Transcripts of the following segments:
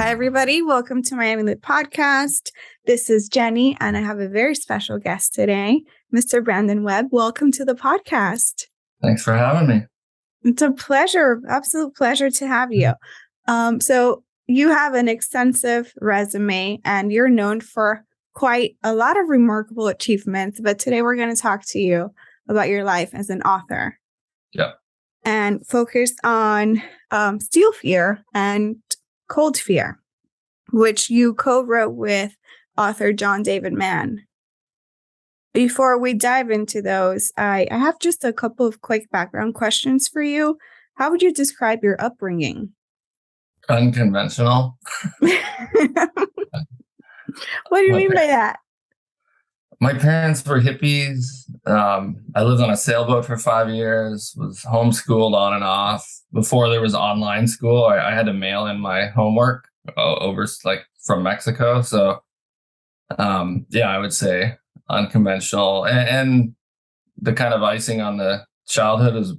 Hi, everybody. Welcome to Miami Lit Podcast. This is Jenny, and I have a very special guest today, Mr. Brandon Webb. Welcome to the podcast. Thanks for having me. It's a pleasure, absolute pleasure to have you. So you have an extensive resume, and you're known for quite a lot of remarkable achievements. But today we're going to talk to you about your life as an author. Yeah. And focus on Steel Fear and Cold Fear, which you co-wrote with author John David Mann. Before we dive into those, I have just a couple of quick background questions for you. How would you describe your upbringing? Unconventional. What do you mean by that? My parents were hippies. I lived on a sailboat for 5 years, was homeschooled on and off. Before there was online school, I had to mail in my homework over from Mexico. So, I would say unconventional. And the kind of icing on the childhood is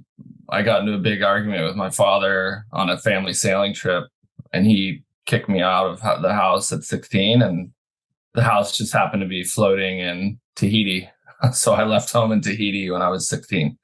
I got into a big argument with my father on a family sailing trip, and he kicked me out of the house at 16, and the house just happened to be floating in Tahiti. So I left home in Tahiti when I was 16.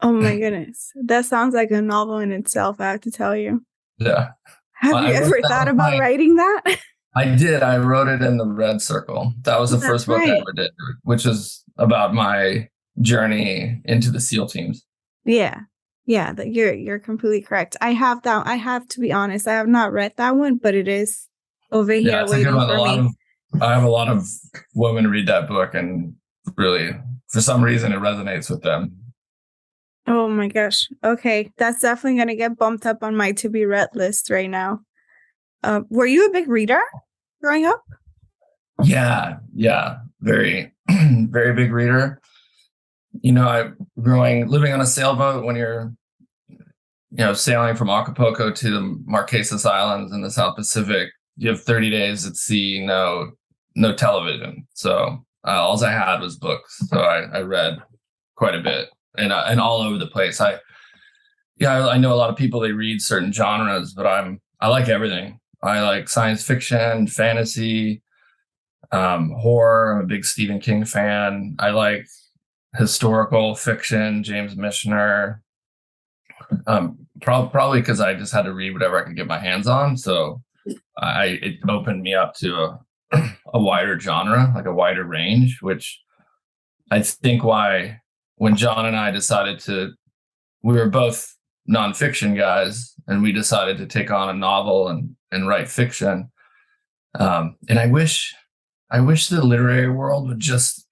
Oh my goodness. That sounds like a novel in itself, I have to tell you. Yeah. Have you ever thought about writing that? I did. I wrote it in the Red Circle. That was the first book I ever did, which is about my journey into the SEAL teams. Yeah. Yeah, you're completely correct. I have to be honest, I have not read that one, but it is over here waiting for me. I have a lot of women read that book, and really, for some reason, it resonates with them. Oh my gosh. Okay. That's definitely going to get bumped up on my to be read list right now. Were you a big reader growing up? Yeah. Very, very big reader. Living on a sailboat when you're, sailing from Acapulco to the Marquesas Islands in the South Pacific, you have 30 days at sea, no television. So all I had was books. So I read quite a bit and all over the place. I know a lot of people, they read certain genres, but I like everything. I like science fiction, fantasy, horror. I'm a big Stephen King fan. I like historical fiction, James Michener. Probably because I just had to read whatever I could get my hands on. So it opened me up to a wider genre, like a wider range, which I think why when John and I we were both nonfiction guys, and we decided to take on a novel and write fiction. And I wish the literary world would just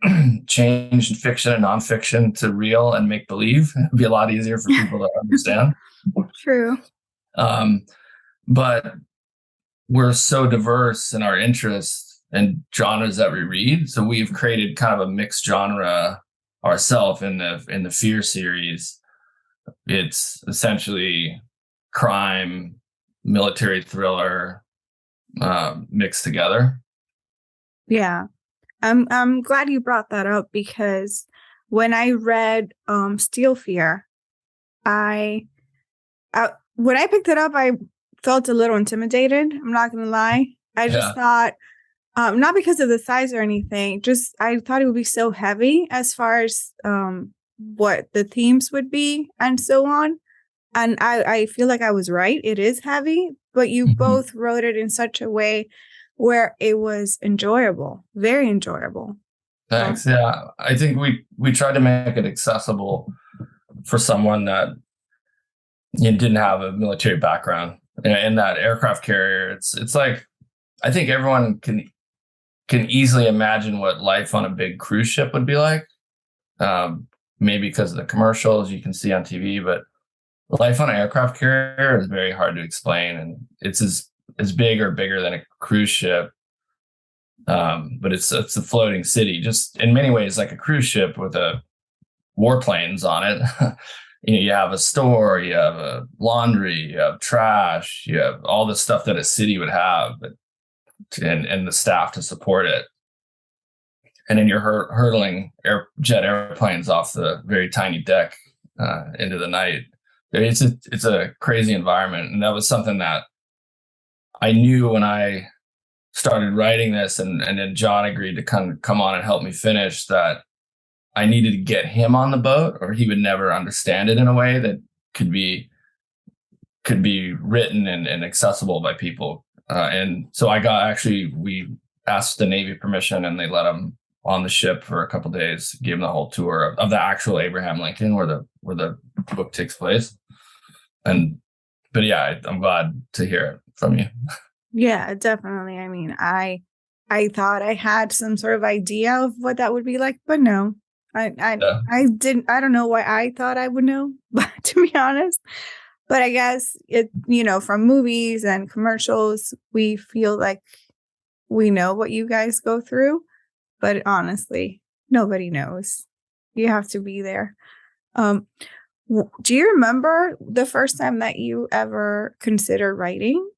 change fiction and nonfiction to real and make believe. It'd be a lot easier for people to understand. True. But we're so diverse in our interests and genres that we read. So we've created kind of a mixed genre ourselves in the Fear series. It's essentially crime, military thriller, mixed together. Yeah. I'm glad you brought that up, because when I read Steel Fear, when I picked it up, I felt a little intimidated. I'm not going to lie. I just thought, not because of the size or anything, just I thought it would be so heavy as far as what the themes would be and so on. And I feel like I was right. It is heavy, but you both wrote it in such a way where it was enjoyable, very enjoyable. Thanks. Yeah. I think we tried to make it accessible for someone that didn't have a military background. In that aircraft carrier, it's like, I think everyone can easily imagine what life on a big cruise ship would be like. Maybe because of the commercials you can see on TV, but life on an aircraft carrier is very hard to explain, and it's as big or bigger than a cruise ship. But it's a floating city, just in many ways like a cruise ship with warplanes on it. You have a store, you have a laundry, you have trash, you have all the stuff that a city would have, and the staff to support it. And then you're hurtling jet airplanes off the very tiny deck into the night. It's a crazy environment, and that was something that I knew when I started writing this, and then John agreed to come on and help me finish, that I needed to get him on the boat, or he would never understand it in a way that could be written and accessible by people. And so we asked the Navy permission, and they let him on the ship for a couple of days, gave him the whole tour of the actual Abraham Lincoln where the book takes place. But yeah, I'm glad to hear it from you. Yeah, definitely. I mean, I thought I had some sort of idea of what that would be like, but no, I didn't. I don't know why I thought I would know, but to be honest, but I guess it, from movies and commercials, we feel like we know what you guys go through, but honestly, nobody knows. You have to be there. Do you remember the first time that you ever considered writing?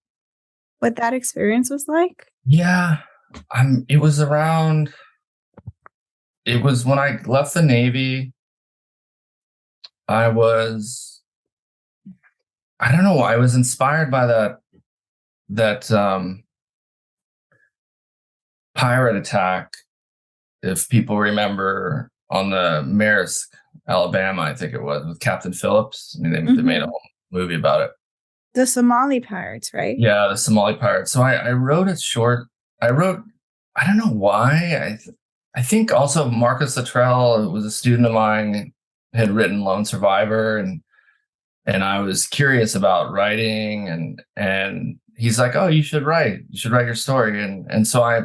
What that experience was like? Yeah, it was when I left the Navy. I don't know, I was inspired by that pirate attack, if people remember, on the Maersk, Alabama, I think it was, with Captain Phillips. I mean, they made a whole movie about it. The Somali pirates, right? Yeah, the Somali pirates. So I wrote a short. I don't know why. I think also Marcus Luttrell was a student of mine, had written Lone Survivor, and I was curious about writing, and he's like, "Oh, you should write your story." And so I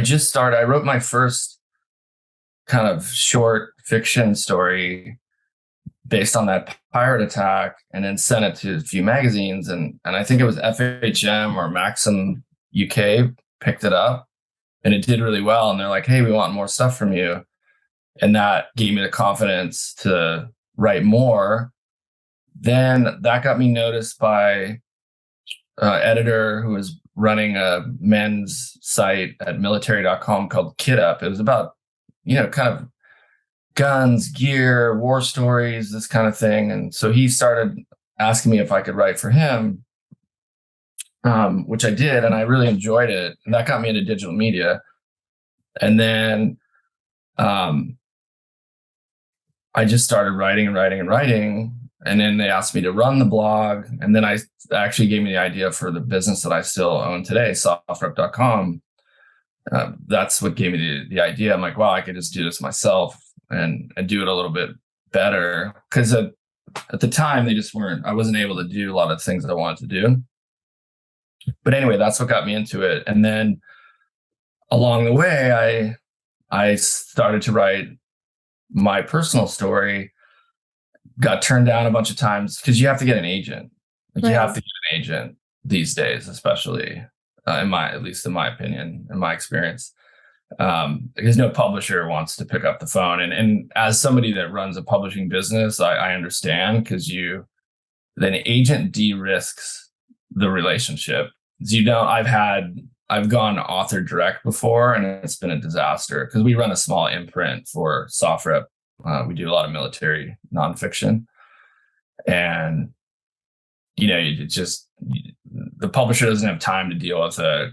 just started. I wrote my first kind of short fiction story based on that pirate attack, and then sent it to a few magazines, and I think it was FHM or Maxim UK picked it up, and it did really well, and they're like, "Hey, we want more stuff from you." And that gave me the confidence to write more. Then that got me noticed by an editor who was running a men's site at military.com called Kid Up. It was about, kind of guns, gear, war stories, this kind of thing. And so he started asking me if I could write for him, which I did, and I really enjoyed it. And that got me into digital media. And then I just started writing. And then they asked me to run the blog. And then I actually gave me the idea for the business that I still own today, SOFREP.com. That's what gave me the idea. I'm like, wow, I could just do this myself and do it a little bit better. Because at the time, I wasn't able to do a lot of things that I wanted to do. But anyway, that's what got me into it. And then along the way, I started to write my personal story, got turned down a bunch of times because you have to get an agent. You have to get an agent these days, especially at least in my opinion, in my experience, because no publisher wants to pick up the phone. And as somebody that runs a publishing business, I understand, because then agent de-risks the relationship. I've gone author direct before, and it's been a disaster because we run a small imprint for SOFREP. We do a lot of military nonfiction, and the publisher doesn't have time to deal with a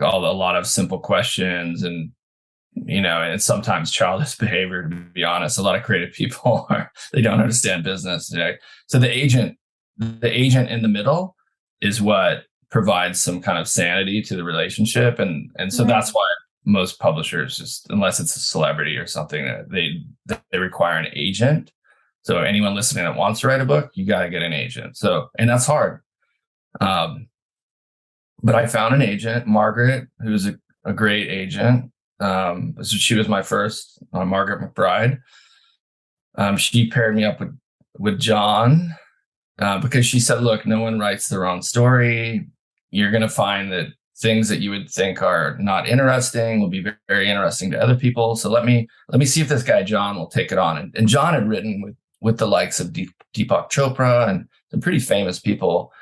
lot of simple questions, and and sometimes childish behavior. To be honest, a lot of creative people they don't understand business. So the agent in the middle is what provides some kind of sanity to the relationship, and so that's why most publishers, just unless it's a celebrity or something, they require an agent. So anyone listening that wants to write a book, you got to get an agent. So, and that's hard. But I found an agent, Margaret, who's a great agent. So she was my first, Margaret McBride. She paired me up with John because she said, "Look, no one writes their own story. You're going to find that things that you would think are not interesting will be very, very interesting to other people. So let me see if this guy John will take it on." And John had written with the likes of Deepak Chopra and some pretty famous people.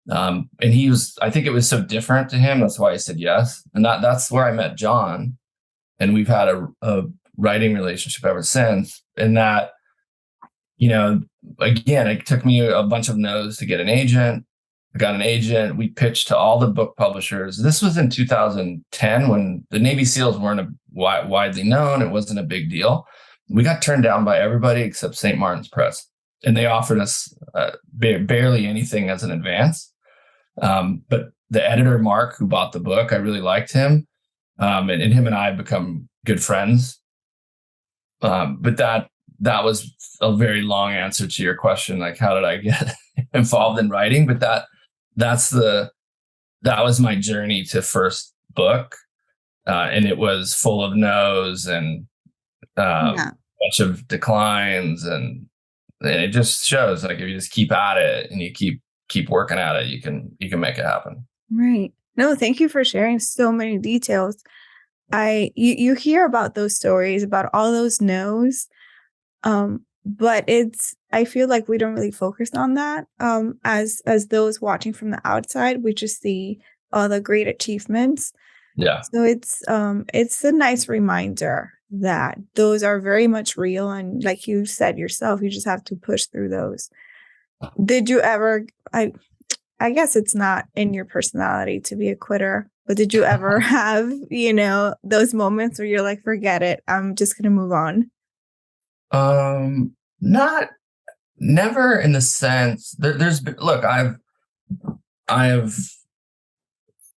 And I think it was so different to him. That's why I said yes. And that's where I met John. And we've had a writing relationship ever since. And that, again, it took me a bunch of no's to get an agent. I got an agent. We pitched to all the book publishers. This was in 2010 when the Navy SEALs weren't widely known. It wasn't a big deal. We got turned down by everybody except St. Martin's Press. And they offered us barely anything as an advance. But the editor, Mark, who bought the book, I really liked him. And him and I have become good friends. But that was a very long answer to your question. Like, how did I get involved in writing? But that was my journey to first book. And it was full of no's and a bunch of declines. And it just shows, like, if you just keep at it and you keep working at it, you can make it happen. Right. No, thank you for sharing so many details. You hear about those stories, about all those no's, but I feel like we don't really focus on that. As those watching from the outside, we just see all the great achievements. Yeah. So it's a nice reminder that those are very much real, and like you said yourself, you just have to push through those. Did you ever? I guess it's not in your personality to be a quitter, but did you ever have, those moments where you're like, forget it, I'm just gonna move on? Never in the sense look, I've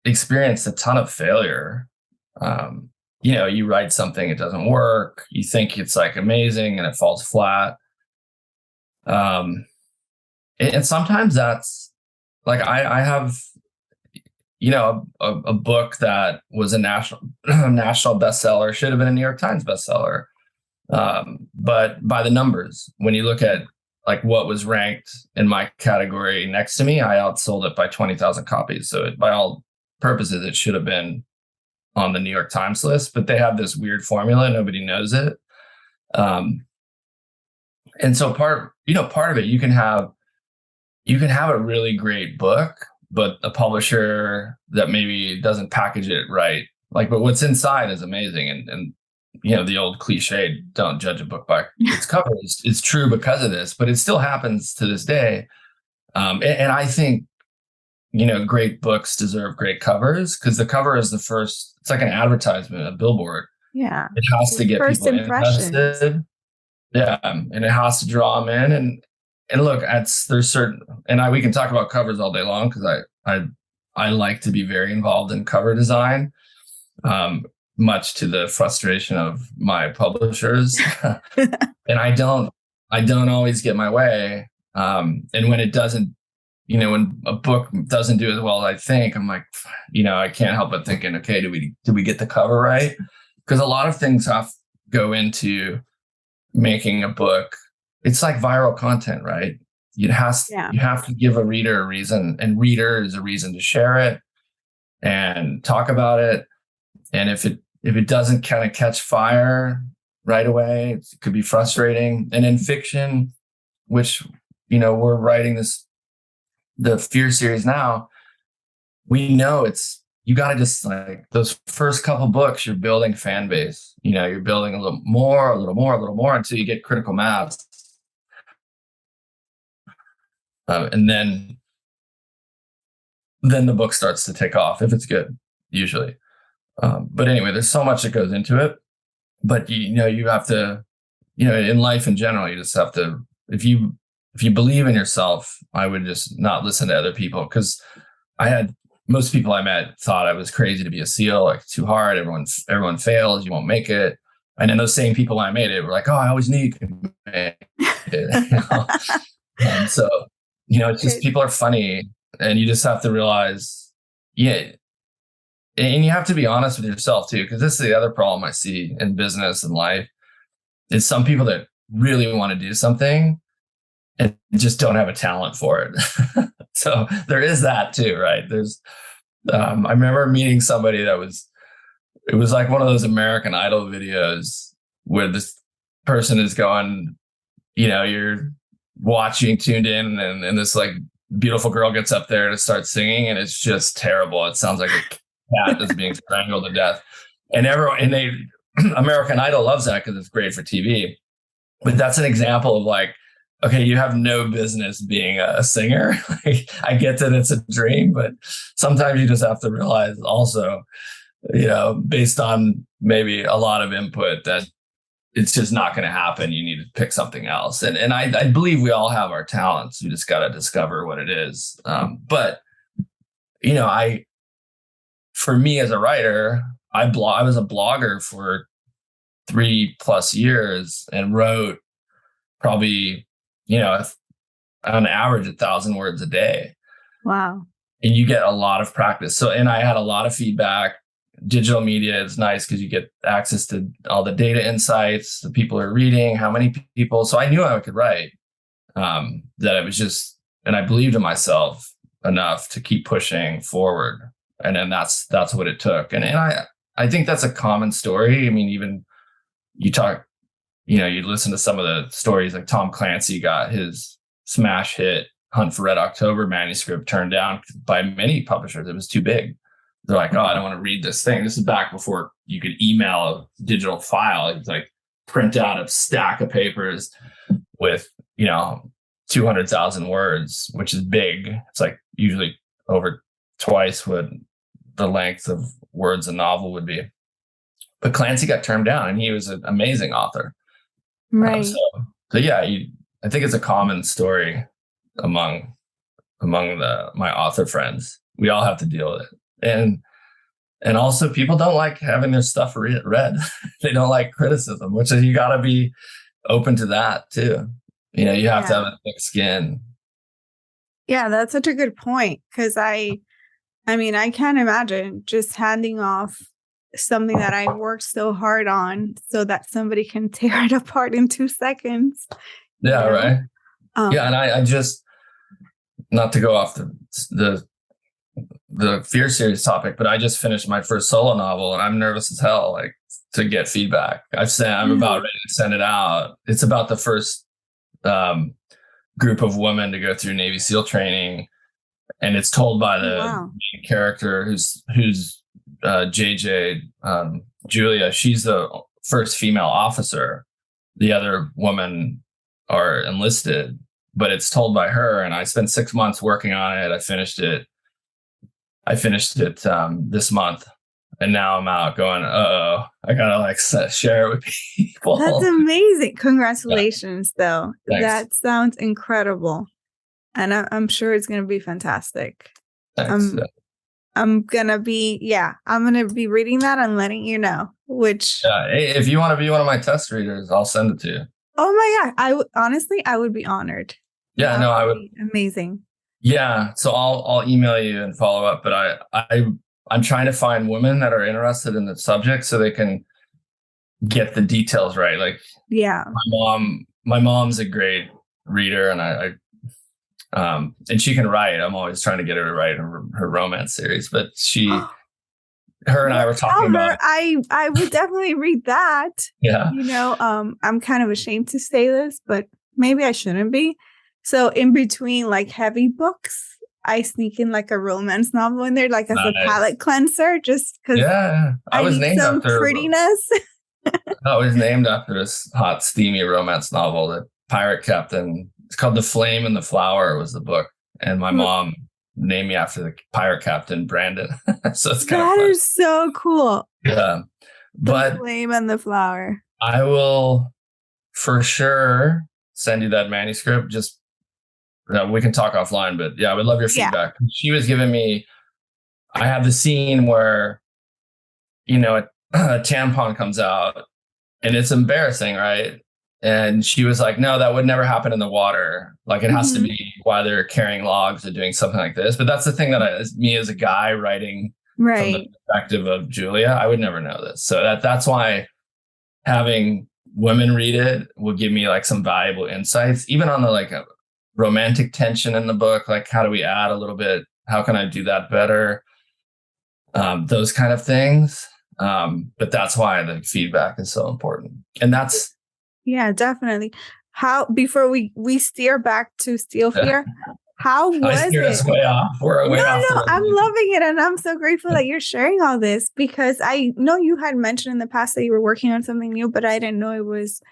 experienced a ton of failure. You write something, it doesn't work, you think it's like amazing and it falls flat. And sometimes that's like, I have, a book that was a national bestseller, should have been a New York Times bestseller. But by the numbers, when you look at like what was ranked in my category next to me, I outsold it by 20,000 copies. So by all purposes, it should have been on the New York Times list, but they have this weird formula. Nobody knows it. And so part of it, you can have a really great book, but a publisher that maybe doesn't package it right. Like, but what's inside is amazing. And the old cliche, don't judge a book by its cover is true because of this, but it still happens to this day. And I think, great books deserve great covers, because the cover is it's like an advertisement, a billboard. Yeah. It has to get First people impressions. invested. Yeah. And it has to draw them in. And look, there's certain, and we can talk about covers all day long, because I like to be very involved in cover design, much to the frustration of my publishers. And I don't always get my way. And when it doesn't, when a book doesn't do as well as I think, I'm like, I can't help but thinking, okay, did we get the cover right? Because a lot of things go into making a book. It's like viral content, right? You have to give a reader a reason, and reader is a reason to share it and talk about it. And if it doesn't kind of catch fire right away, it could be frustrating. And in fiction, which, we're writing the Fear series now, we know you got to just, like, those first couple books, you're building fan base. You're building a little more until you get critical mass. And then the book starts to take off, if it's good, usually. But anyway, there's so much that goes into it. But you have to, in life in general, you just have to, if you believe in yourself, I would just not listen to other people, because most people I met thought I was crazy to be a SEAL, like, too hard. Everyone fails, you won't make it. And then those same people I made it were like, oh, I always knew you could make it. And so, it's just, people are funny, and you just have to realize, and you have to be honest with yourself too, because this is the other problem I see in business and life, is some people that really want to do something and just don't have a talent for it. So there is that too, right? I remember meeting somebody it was like one of those American Idol videos where this person is going, you're watching, tuned in, and this, like, beautiful girl gets up there to start singing, and it's just terrible. It sounds like a cat is being strangled to death. And American Idol loves that because it's great for TV. But that's an example of, like, okay, you have no business being a singer. Like, I get that it's a dream, but sometimes you just have to realize also, based on maybe a lot of input, that it's just not going to happen. You need to pick something else. And I believe we all have our talents. We just got to discover what it is. But, for me as a writer, I was a blogger for 3+ years and wrote probably, on average 1,000 words a day. Wow. And you get a lot of practice. So, and I had a lot of feedback. Digital media is nice because you get access to all the data insights, the people are reading, how many people. So I knew I could write, that it was just, and I believed in myself enough to keep pushing forward. And then that's what it took. And I think that's a common story. I mean, even you listen to some of the stories, like Tom Clancy got his smash hit Hunt for Red October manuscript turned down by many publishers. It was too big. They're like, oh, I don't want to read this thing. This is back before you could email a digital file. It's like print out a stack of papers with, 200,000 words, which is big. It's like usually over twice what the length of words a novel would be. But Clancy got turned down, and he was an amazing author. Right. So yeah, I think it's a common story among my author friends. We all have to deal with it. And also, people don't like having their stuff read. They don't like criticism, which is, you got to be open to that too. You have to have a thick skin. Yeah, that's such a good point. Because I can't imagine just handing off something that I worked so hard on so that somebody can tear it apart in 2 seconds. Yeah, right. Yeah, and I just, not to go off the Fear series topic, but I just finished my first solo novel, and I'm nervous as hell, like, to get feedback. I'm about ready to send it out. It's about the first group of women to go through Navy SEAL training, and it's told by the main character, who's JJ, Julia. She's the first female officer. The other women are enlisted, but it's told by her. And I spent 6 months working on it. I finished it this month, and now I'm out going, I gotta share it with people. That's amazing. Congratulations, though. Thanks. That sounds incredible. And I'm sure it's going to be fantastic. Thanks. I'm going to be reading that and letting you know, which. If you want to be one of my test readers, I'll send it to you. Oh my God. I would be honored. Yeah, no, I would. Amazing. Yeah. So I'll email you and follow up, but I'm trying to find women that are interested in the subject so they can get the details right. Like, yeah, my mom's a great reader, and and she can write. I'm always trying to get her to write her romance series, but her and I were talking about it. I would definitely read that. Yeah. I'm kind of ashamed to say this, but maybe I shouldn't be. So in between like heavy books, I sneak in like a romance novel in there, like as a palate cleanser, just because I was named some after prettiness. I was named after this hot, steamy romance novel, that pirate captain. It's called The Flame and the Flower was the book. And my mom named me after the pirate captain, Brandon. So it's kind of fun. That is so cool. Yeah. But The Flame and the Flower. I will for sure send you that manuscript. Just we can talk offline, but yeah, I would love your feedback. Yeah. She was giving me, I have the scene where, a tampon comes out and it's embarrassing, right? And she was like, no, that would never happen in the water. Like, it has to be while they're carrying logs or doing something like this. But that's the thing that me as a guy writing from the perspective of Julia, I would never know this. So that's why having women read it will give me like some valuable insights, even on the like a romantic tension in the book. Like, how do we add a little bit? How can I do that better? Those kind of things. But that's why the feedback is so important. And that's, yeah, definitely. Before we steer back to Steel Fear, how was it? Us way off. We're way off. No, I'm loving it. And I'm so grateful that you're sharing all this, because I know you had mentioned in the past that you were working on something new, but I didn't know it was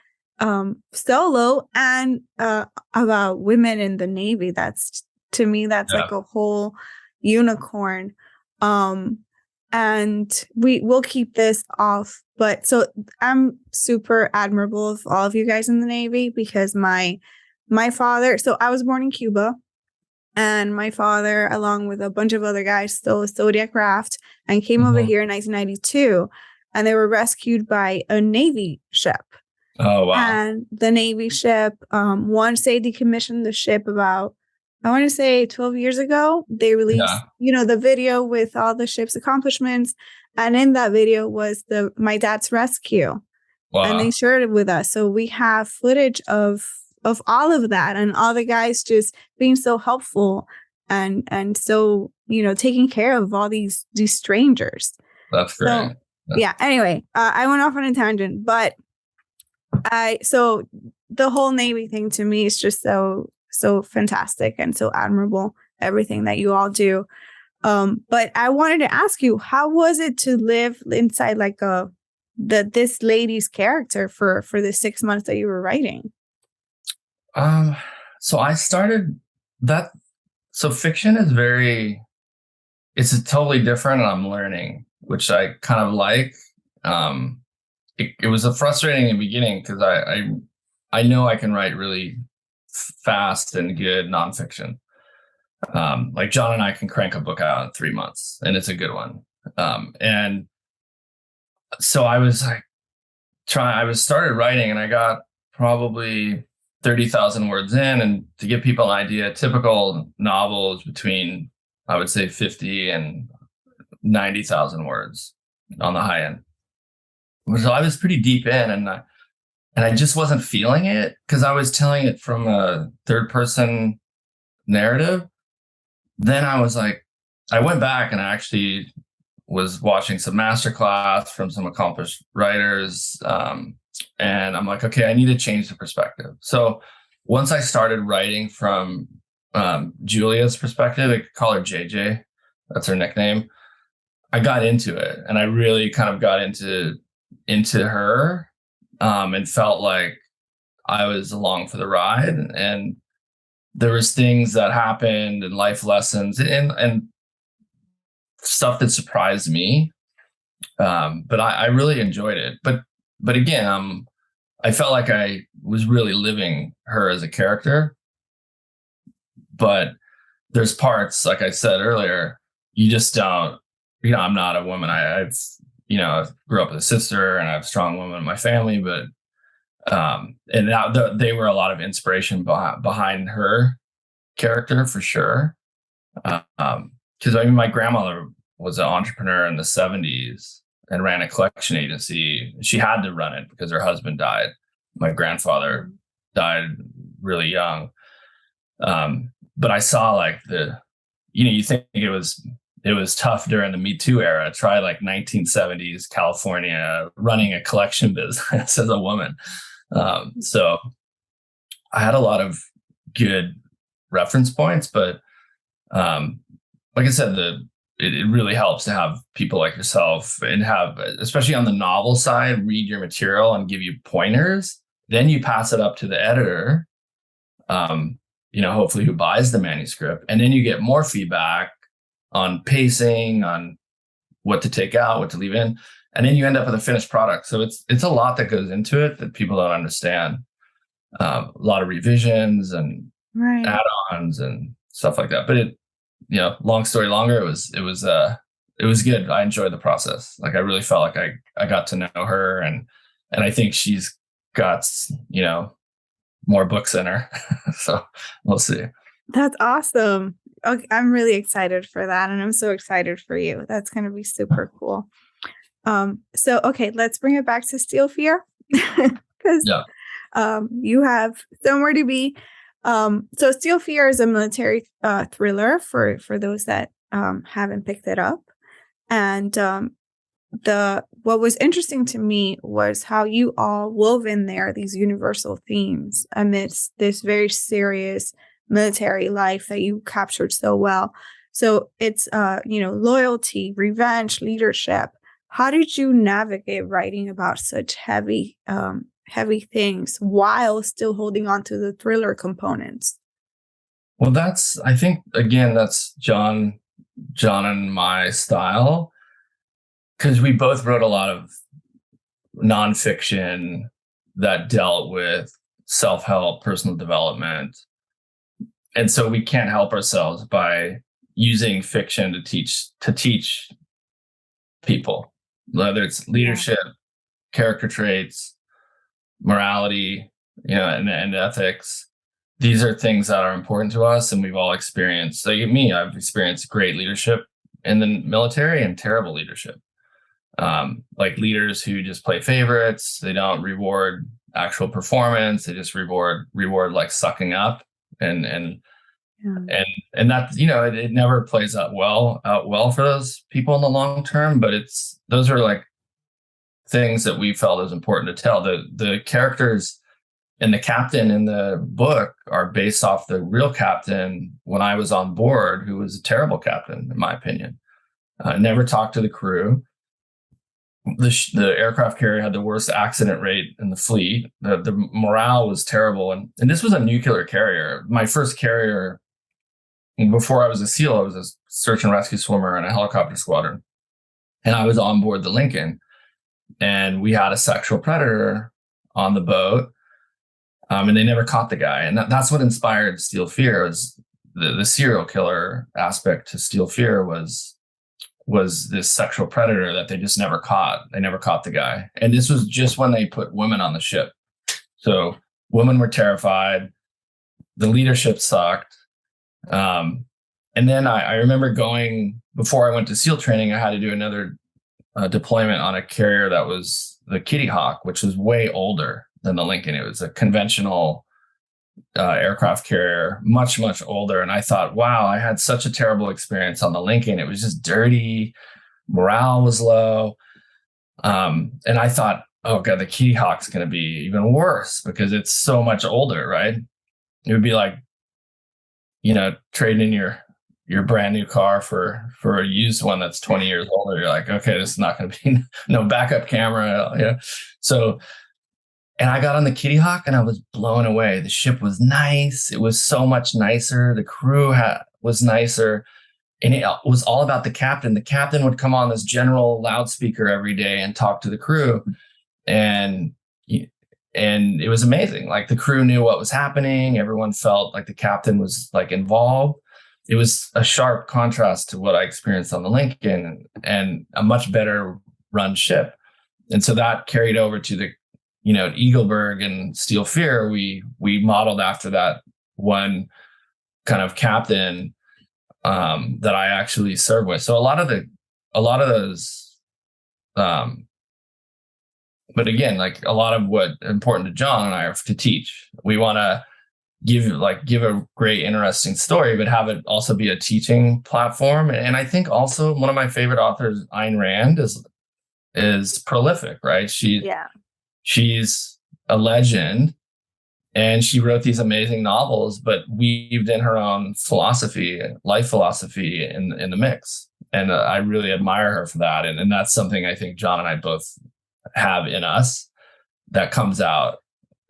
solo and about women in the Navy. That's, to me, that's like a whole unicorn. And we'll keep this off. But so I'm super admirable of all of you guys in the Navy, because my father, so I was born in Cuba, and my father, along with a bunch of other guys, stole a Zodiac raft and came over here in 1992, and they were rescued by a Navy ship. Oh, wow. And the Navy ship, once they decommissioned the ship about, I want to say 12 years ago, they released, the video with all the ship's accomplishments. And in that video was my dad's rescue. Wow. And they shared it with us. So we have footage of all of that, and all the guys just being so helpful and so, taking care of all these strangers. That's great. So, anyway, I went off on a tangent, but so the whole Navy thing to me is just so fantastic and so admirable, everything that you all do. But I wanted to ask you, how was it to live inside like this lady's character for the 6 months that you were writing? So I started that. So fiction is it's totally different, and I'm learning, which I kind of like. It was a frustrating in the beginning because I know I can write really fast and good nonfiction. Like John and I can crank a book out in 3 months, and it's a good one. And so I was like started writing, and I got probably 30,000 words in. And to give people an idea, typical novels between, I would say, 50 and 90,000 words on the high end. So I was pretty deep in, and I just wasn't feeling it because I was telling it from a third person narrative. Then I was like, I went back and I actually was watching some masterclass from some accomplished writers. And I'm like, okay, I need to change the perspective. So once I started writing from Julia's perspective, I could call her JJ. That's her nickname. I got into it, and I really kind of got into her, and felt like I was along for the ride. And there was things that happened and life lessons and stuff that surprised me. But I really enjoyed it. But again, I felt like I was really living her as a character. But there's parts, like I said earlier, you just don't, I'm not a woman. I grew up with a sister, and I have a strong woman in my family, but and they were a lot of inspiration behind her character for sure. Because my grandmother was an entrepreneur in the 70s and ran a collection agency. She had to run it because her husband died. My grandfather died really young. But I saw like you think it was tough during the Me Too era. Try like 1970s California running a collection business as a woman. So I had a lot of good reference points, but like I said, it really helps to have people like yourself and have, especially on the novel side, read your material and give you pointers. Then you pass it up to the editor, hopefully who buys the manuscript, and then you get more feedback on pacing, on what to take out, what to leave in, and then you end up with a finished product. So it's a lot that goes into it that people don't understand. A lot of revisions and add-ons and stuff like that. But long story longer, it was good. I enjoyed the process. Like I really felt like I got to know her, and I think she's got more books in her. So we'll see. That's awesome. Okay, I'm really excited for that, and I'm so excited for you. That's going to be super cool. So okay, let's bring it back to Steel Fear, because you have somewhere to be. So Steel Fear is a military thriller for those that haven't picked it up. And what was interesting to me was how you all wove in there these universal themes amidst this very serious military life that you captured so well. So it's loyalty, revenge, leadership. How did you navigate writing about such heavy heavy things while still holding on to the thriller components. Well, I think, again, that's John and my style, because we both wrote a lot of nonfiction that dealt with self-help, personal development. And so we can't help ourselves by using fiction to teach people, whether it's leadership, character traits, morality, and ethics. These are things that are important to us, and we've all experienced. Like me, I've experienced great leadership in the military and terrible leadership. Like leaders who just play favorites. They don't reward actual performance. They just reward like sucking up, and that, it never plays out well for those people in the long term. But those are like things that we felt is important to tell. The characters and the captain in the book are based off the real captain when I was on board, who was a terrible captain, in my opinion. Never talked to the crew. The aircraft carrier had the worst accident rate in the fleet. The morale was terrible. And this was a nuclear carrier. My first carrier, before I was a SEAL, I was a search and rescue swimmer in a helicopter squadron. And I was on board the Lincoln. And we had a sexual predator on the boat. And they never caught the guy. And that's what inspired Steel Fear. Was the serial killer aspect to Steel Fear was this sexual predator that they just never caught. They never caught the guy. And this was just when they put women on the ship. So women were terrified. The leadership sucked. And then I remember going, before I went to SEAL training, I had to do another deployment on a carrier that was the Kitty Hawk, which was way older than the Lincoln. It was a conventional aircraft carrier, much, much older. And I thought, wow, I had such a terrible experience on the Lincoln. It was just dirty. Morale was low. And I thought, oh God, the Kitty Hawk's going to be even worse because it's so much older, right? It would be like, trading in your brand new car for a used one that's 20 years older. You're like, okay, this is not going to be no backup camera. So, and I got on the Kitty Hawk and I was blown away. The ship was nice. It was so much nicer. The crew was nicer. And it was all about the captain. The captain would come on this general loudspeaker every day and talk to the crew. And it was amazing. Like the crew knew what was happening. Everyone felt like the captain was like involved. It was a sharp contrast to what I experienced on the Lincoln, and a much better run ship. And so that carried over to the, Eagleburg and Steel Fear. We modeled after that one kind of captain that I actually served with. So a lot of those, but again, like a lot of what important to John and I are to teach. We want to give a great, interesting story, but have it also be a teaching platform. And I think also one of my favorite authors, Ayn Rand, is prolific, right? She's a legend, and she wrote these amazing novels, but weaved in her own philosophy, life philosophy in the mix. And I really admire her for that. And that's something I think John and I both have in us that comes out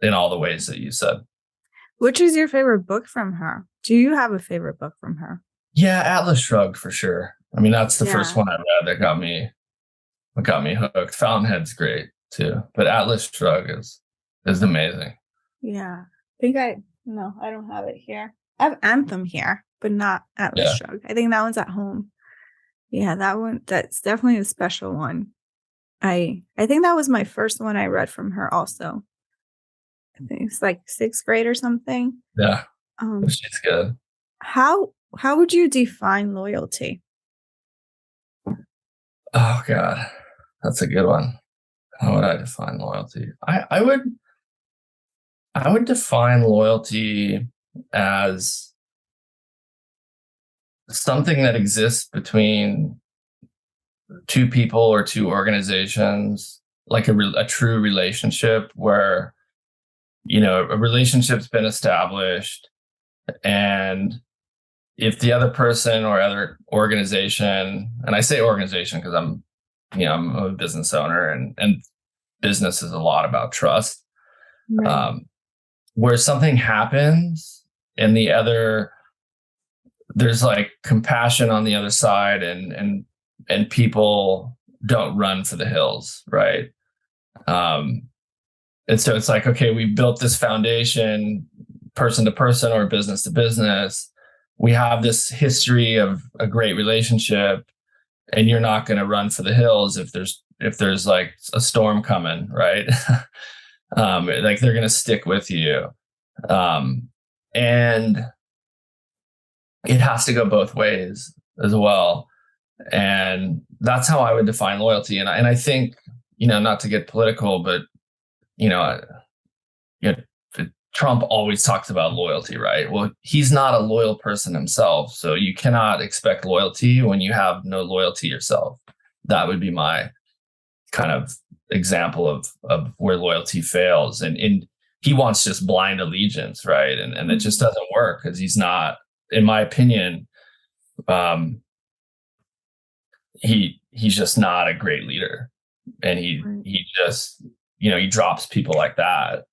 in all the ways that you said. Which is your favorite book from her? Do you have a favorite book from her? Yeah, Atlas Shrugged for sure. I mean, that's the first one I read that got me hooked. Fountainhead's great too, but Atlas Shrugged is amazing. Yeah, I don't have it here. I have Anthem here, but not Atlas Shrugged. I think that one's at home. Yeah, that one, that's definitely a special one. I think that was my first one I read from her also. I think it's like 6th grade or something. Yeah. She's good. How would you define loyalty? Oh God, that's a good one. How would I define loyalty? I would define loyalty as something that exists between two people or two organizations, like a true relationship where, a relationship's been established, and if the other person or other organization, and I say organization because I'm a business owner, and business is a lot about trust. Right. Where something happens and there's like compassion on the other side, and people don't run for the hills, right? And so it's like, okay, we built this foundation, person to person or business to business. We have this history of a great relationship, and you're not going to run for the hills if there's like a storm coming, right? Like they're going to stick with you. And it has to go both ways as well. And that's how I would define loyalty. And I think, not to get political, but, you know, Trump always talks about loyalty, right? Well, he's not a loyal person himself. So you cannot expect loyalty when you have no loyalty yourself. That would be my kind of example of where loyalty fails. And he wants just blind allegiance, right? And it just doesn't work because he's not, in my opinion, he's just not a great leader. And he just, he drops people like that.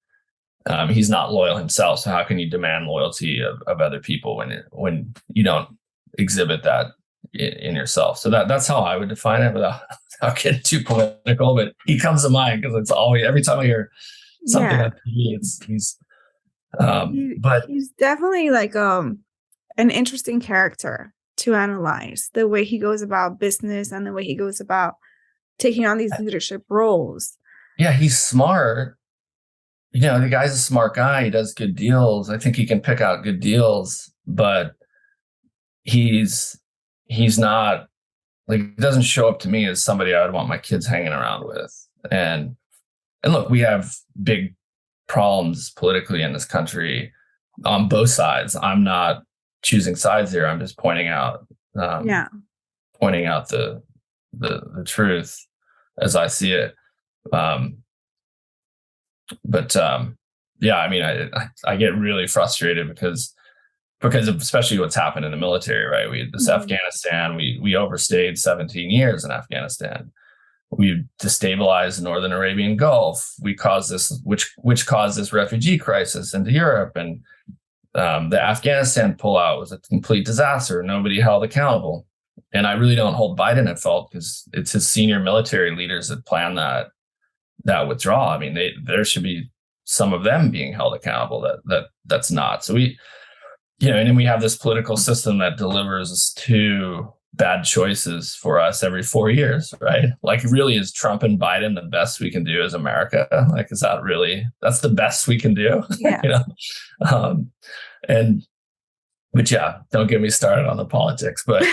He's not loyal himself. So how can you demand loyalty of other people when you don't exhibit that in yourself? So that's how I would define it without getting too political. But he comes to mind because it's always, every time I hear something on TV, but he's definitely like an interesting character to analyze, the way he goes about business and the way he goes about taking on these leadership roles. Yeah, he's smart. The guy's a smart guy. He does good deals. I think he can pick out good deals, but he's not, like, it doesn't show up to me as somebody I would want my kids hanging around with. And look, we have big problems politically in this country on both sides. I'm not choosing sides here. I'm just pointing out the truth as I see it. But I mean, I get really frustrated because of especially what's happened in the military, right? We had this Afghanistan, we overstayed 17 years in Afghanistan. We destabilized the Northern Arabian Gulf. We caused this, which caused this refugee crisis into Europe. And the Afghanistan pullout was a complete disaster. Nobody held accountable. And I really don't hold Biden at fault because it's his senior military leaders that planned that withdrawal. I mean, there should be some of them being held accountable that's not. So and then we have this political system that delivers us two bad choices for us every 4 years, right? Like, really, is Trump and Biden the best we can do as America? Like, is that really, that's the best we can do? Yeah. But yeah, don't get me started on the politics, but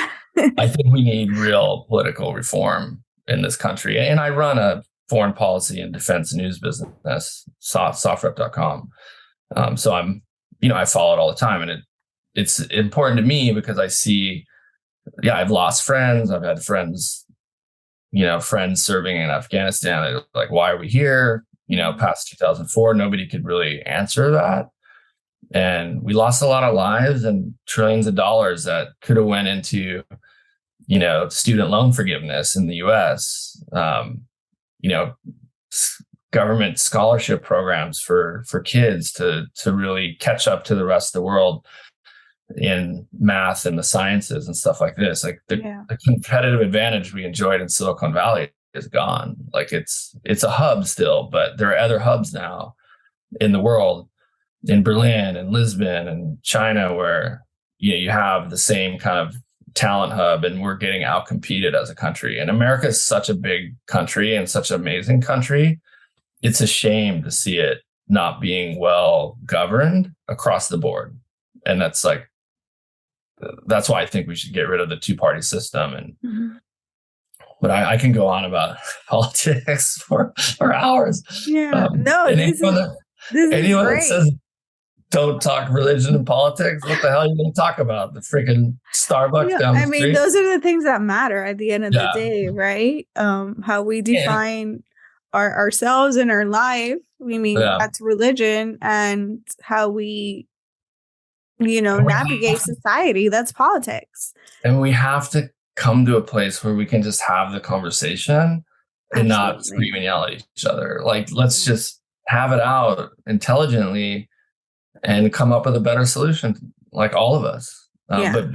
I think we need real political reform in this country. And I run a foreign policy and defense news business, SOFREP.com. So I follow it all the time, and it's important to me because I see, I've lost friends. I've had friends serving in Afghanistan. They're like, why are we here? Past 2004, nobody could really answer that. And we lost a lot of lives and trillions of dollars that could have went into, student loan forgiveness in the US, government scholarship programs for kids to really catch up to the rest of the world in math and the sciences and stuff like this. Like the competitive advantage we enjoyed in Silicon Valley is gone. Like it's a hub still, but there are other hubs now in the world, in Berlin and Lisbon and China, where you have the same kind of talent hub, and we're getting outcompeted as a country. And America is such a big country and such an amazing country. It's a shame to see it not being well governed across the board. And that's why I think we should get rid of the two-party system. And but I can go on about politics for hours. Yeah, anyone that says don't talk religion and politics, what the hell are you going to talk about? The freaking Starbucks down the street? Those are the things that matter at the end of the day, right? How we define ourselves and our life. That's religion, and how we navigate society. That's politics. And we have to come to a place where we can just have the conversation and not scream and yell at each other. Like, let's just have it out intelligently and come up with a better solution, like all of us. But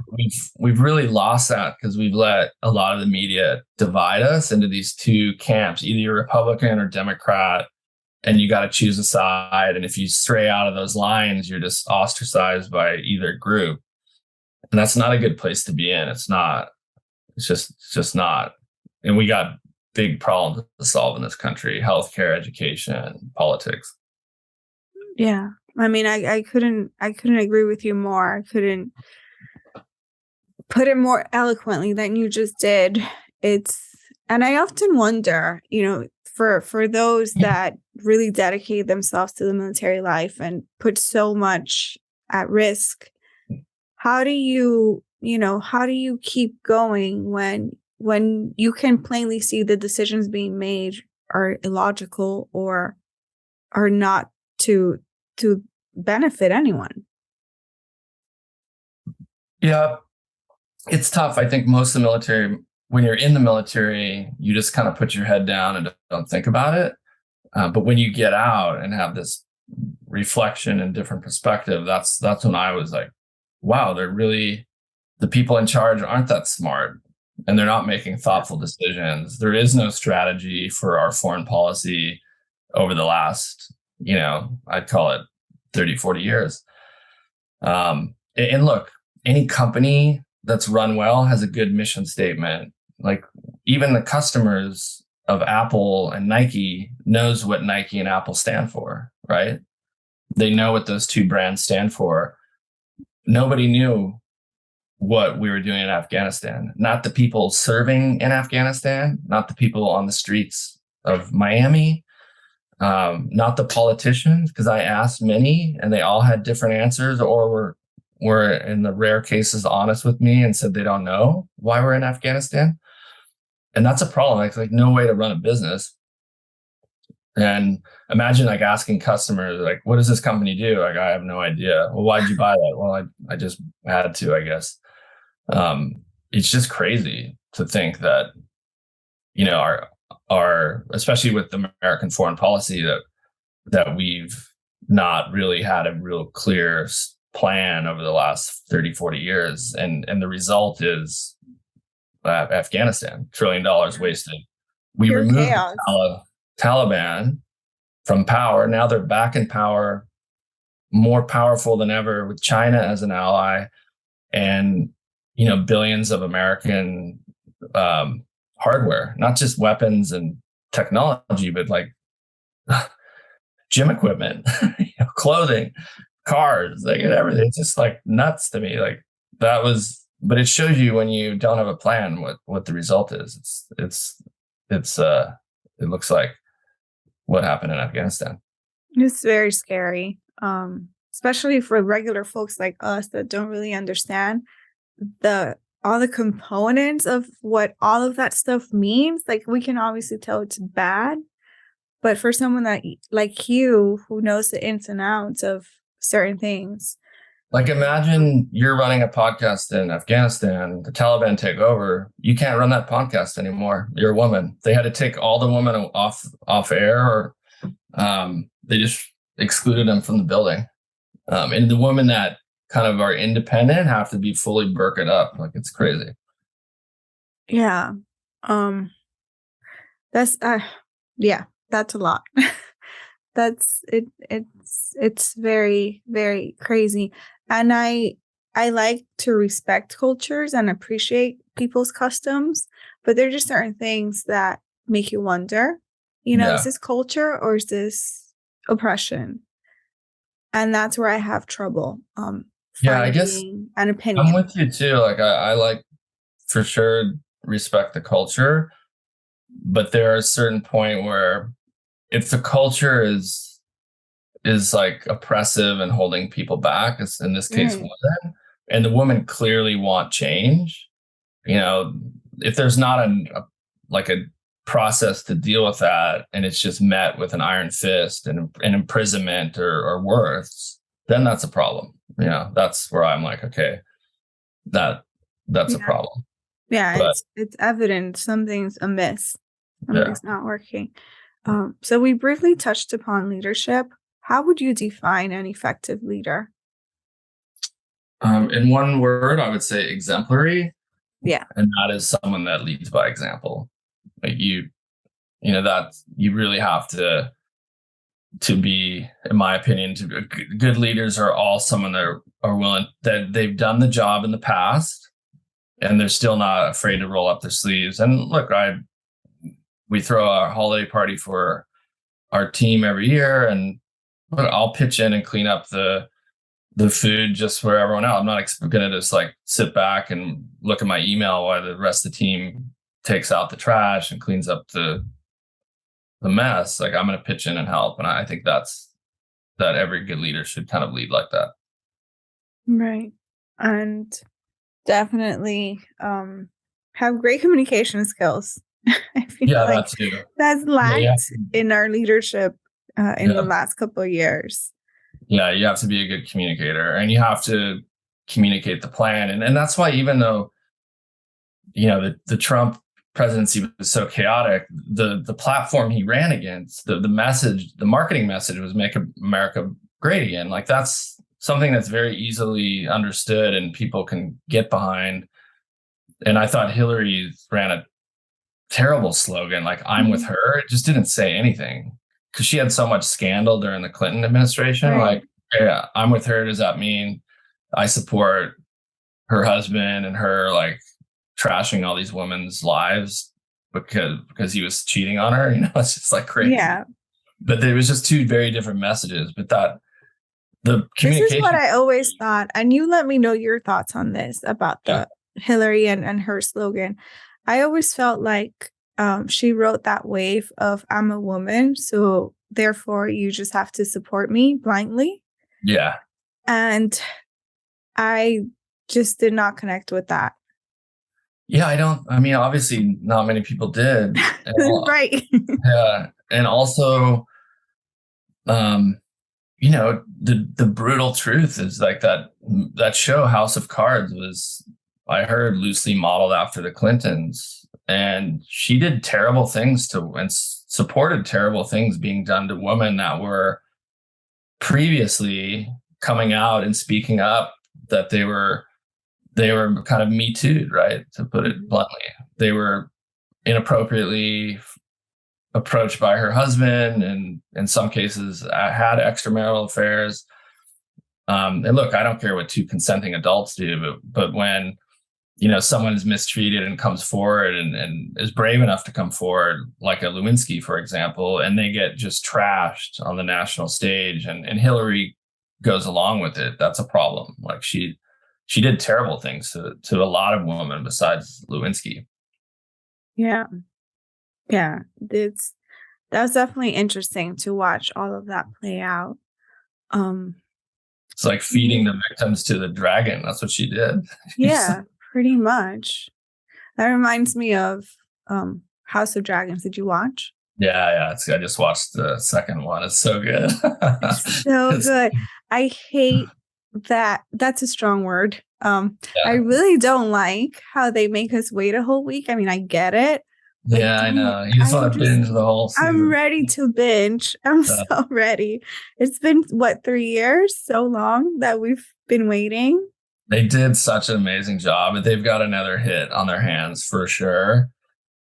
we've really lost that because we've let a lot of the media divide us into these two camps. Either you're Republican or Democrat, and you got to choose a side. And if you stray out of those lines, you're just ostracized by either group. And that's not a good place to be in. It's not. It's just not. And we got big problems to solve in this country: healthcare, education, politics. Yeah. I mean, I couldn't agree with you more. I couldn't put it more eloquently than you just did. And I often wonder, for those that really dedicate themselves to the military life and put so much at risk, how do you keep going when you can plainly see the decisions being made are illogical or are not to benefit anyone? Yeah, it's tough. I think most of the military, when you're in the military, you just kind of put your head down and don't think about it. But when you get out and have this reflection and different perspective, that's when I was like, wow, the people in charge aren't that smart, and they're not making thoughtful decisions. There is no strategy for our foreign policy over the last, I'd call it 30, 40 years. And look, any company that's run well has a good mission statement. Like even the customers of Apple and Nike knows what Nike and Apple stand for, right? They know what those two brands stand for. Nobody knew what we were doing in Afghanistan. Not the people serving in Afghanistan, not the people on the streets of Miami, not the politicians, because I asked many and they all had different answers, or were in the rare cases honest with me and said they don't know why we're in Afghanistan. And that's a problem. Like no way to run a business. And imagine like asking customers, like, what does this company do? Like, I have no idea. Well, why'd you buy that? Well, I just had to, I guess. It's just crazy to think that, our especially with the American foreign policy, that we've not really had a real clear plan over the last 30, 40 years. And the result is Afghanistan, $1 trillion wasted. We Pure removed chaos. the Taliban from power. Now they're back in power, more powerful than ever, with China as an ally, and billions of American hardware, not just weapons and technology, but like gym equipment, clothing, cars, like everything. It's just like nuts to me. Like that was, but it shows you when you don't have a plan what the result is. It looks like what happened in Afghanistan. It's very scary, especially for regular folks like us that don't really understand all the components of what all of that stuff means. Like we can obviously tell it's bad, but for someone that like you who knows the ins and outs of certain things. Like imagine you're running a podcast in Afghanistan, the Taliban take over, you can't run that podcast anymore. You're a woman. They had to take all the women off air, or they just excluded them from the building. And the women that kind of are independent have to be fully burqa'd up. Like it's crazy. Yeah. That's a lot. That's it. It's very, very crazy. And I like to respect cultures and appreciate people's customs, but there are just certain things that make you wonder, is this culture or is this oppression? And that's where I have trouble. I guess an opinion. I'm with you too. Like I like for sure respect the culture, but there are a certain point where if the culture is like oppressive and holding people back, as in this case women, and the women clearly want change, if there's not a process to deal with that, and it's just met with an iron fist and an imprisonment or worse, then that's a problem. That's where I'm like, okay, that's a problem. Yeah, but it's evident something's amiss. Something's not working. So we briefly touched upon leadership. How would you define an effective leader? In one word, I would say exemplary, Yeah. and that is someone that leads by example. Like that you really have to be, in my opinion, good leaders are all someone that are willing, that they've done the job in the past and they're still not afraid to roll up their sleeves. And look, we throw a holiday party for our team every year, and I'll pitch in and clean up the food just for everyone else. I'm not going to just like sit back and look at my email while the rest of the team takes out the trash and cleans up the mess. Like, I'm going to pitch in and help. And I think that every good leader should kind of lead like that. Right. And definitely have great communication skills. I feel like that's lacked in our leadership in the last couple of years. Yeah, you have to be a good communicator, and you have to communicate the plan. And that's why, even though, the Trump presidency was so chaotic, the platform he ran against, the message, the marketing message was make America great again. Like, that's something that's very easily understood and people can get behind. And I thought Hillary ran a terrible slogan, like, I'm with her. It just didn't say anything, because she had so much scandal during the Clinton administration. Right. Like, yeah, I'm with her. Does that mean I support her husband and her, like, trashing all these women's lives because he was cheating on her? It's just like crazy. Yeah. But there was just two very different messages. But the communication. This is what I always thought. And you let me know your thoughts on this about the Hillary and her slogan. I always felt like she rode that wave of, I'm a woman, so therefore you just have to support me blindly. Yeah. And I just did not connect with that. Yeah, obviously not many people did. Right. Yeah. And also, the brutal truth is, like, that show House of Cards was, I heard, loosely modeled after the Clintons, and she did terrible things and supported terrible things being done to women that were previously coming out and speaking up that they were kind of Me Too'd, right? To put it bluntly, they were inappropriately approached by her husband, and in some cases had extramarital affairs. And look, I don't care what two consenting adults do, but when someone is mistreated and comes forward and is brave enough to come forward, like a Lewinsky, for example, and they get just trashed on the national stage, and Hillary goes along with it, that's a problem. Like, she did terrible things to a lot of women besides Lewinsky. Yeah. Yeah. That was definitely interesting to watch all of that play out. It's like feeding the victims to the dragon. That's what she did. Yeah. Pretty much. That reminds me of House of Dragons. Did you watch? Yeah. I just watched the second one. It's so good. It's so good. I hate that. That's a strong word. I really don't like how they make us wait a whole week. I mean, I get it. Yeah, I know. You just want to binge the whole season. I'm ready to binge. I'm so ready. It's been, 3 years? So long that we've been waiting. They did such an amazing job, but they've got another hit on their hands for sure.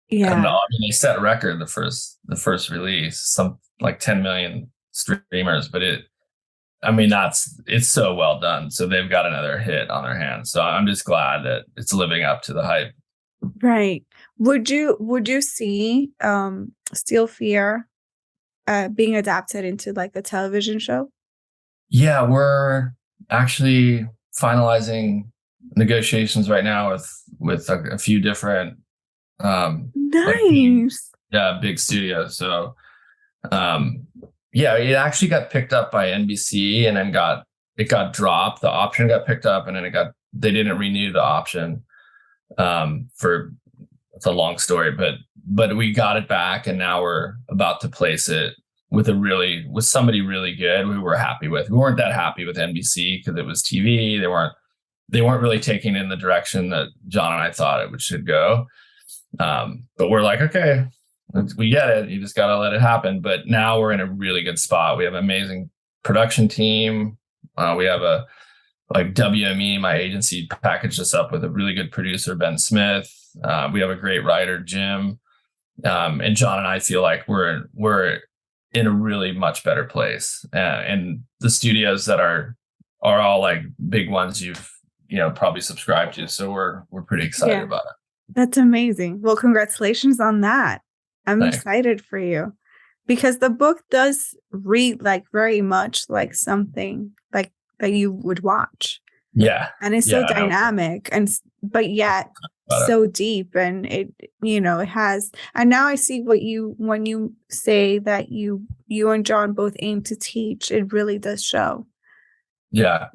Yeah. And they set record the first release, some like 10 million streamers, but it's so well done. So they've got another hit on their hands. So I'm just glad that it's living up to the hype. Right. Would you see Steel Fear being adapted into, like, a television show? Yeah, we're actually finalizing negotiations right now with a few different nice. Big studios. So it actually got picked up by NBC, and then it got dropped. The option got picked up, and then they didn't renew the option. It's a long story, but we got it back, and now we're about to place it with somebody really good who we're happy with. We weren't that happy with NBC because it was TV. They weren't really taking in the direction that John and I thought it should go. But we're like, okay, We get it. You just got to let it happen. But now we're in a really good spot. We have an amazing production team. We have WME, my agency, packaged us up with a really good producer, Ben Smith. We have a great writer, Jim. And John and I feel like we're in a really much better place. And the studios that are all like big ones you've probably subscribed to. So we're pretty excited about it. That's amazing. Well, congratulations on that. I'm Thanks. excited for you, because the book does read like very much like something like that you would watch. Yeah. And it's so dynamic but yet so deep, and it has, and now I see when you say that you and John both aim to teach, it really does show. Yeah.